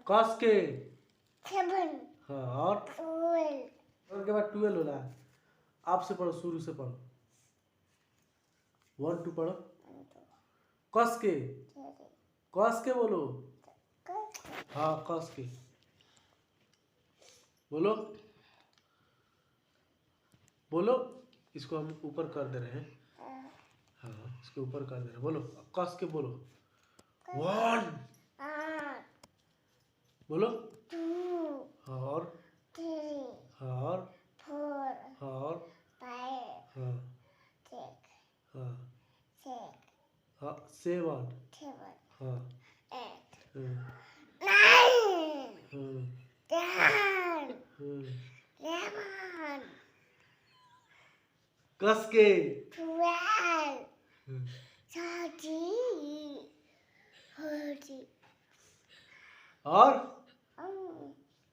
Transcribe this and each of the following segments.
कस के हाँ और के बाद 12 होला। आपसे पढ़ो, शुरू से पढ़ो। 1 2 पढ़ो। कस के बोलो। हाँ कस के बोलो बोलो। इसको हम ऊपर कर दे रहे हैं। हाँ इसके ऊपर कर दे रहे हैं। बोलो कस के बोलो। 1 बोलो। हाँ और हाँ और हाँ और हाँ हाँ हाँ 7 हाँ कस के और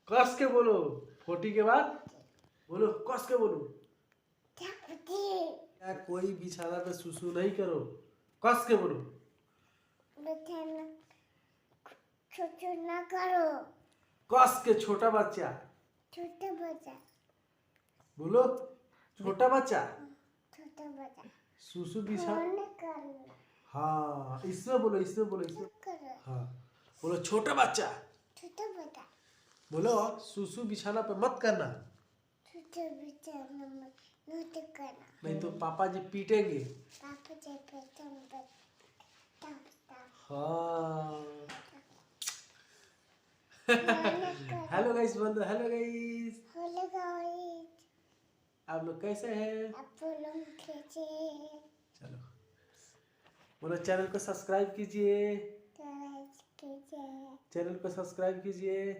कस के बोलो। 40 के बाद बोलो कस के बोलो। क्या कोई बिछाना पे सुसु नहीं करो। कस के बोलो। ना करो। कस के छोटा बच्चा बोलो। छोटा बच्चा सुसु बिछा। हाँ इसमें बोलो, इसमें बोलो, इसमें हाँ बोलो छोटा बच्चा बोलो। सुसु बिछाना पे मत करना, नहीं तो पापा जी पीटेंगे। हाँ हेलो गाइस बंदो। हेलो गाइस, आप लोग कैसे हैं? चलो बोलो चैनल को सब्सक्राइब कीजिए। चैनल को सब्सक्राइब कीजिए।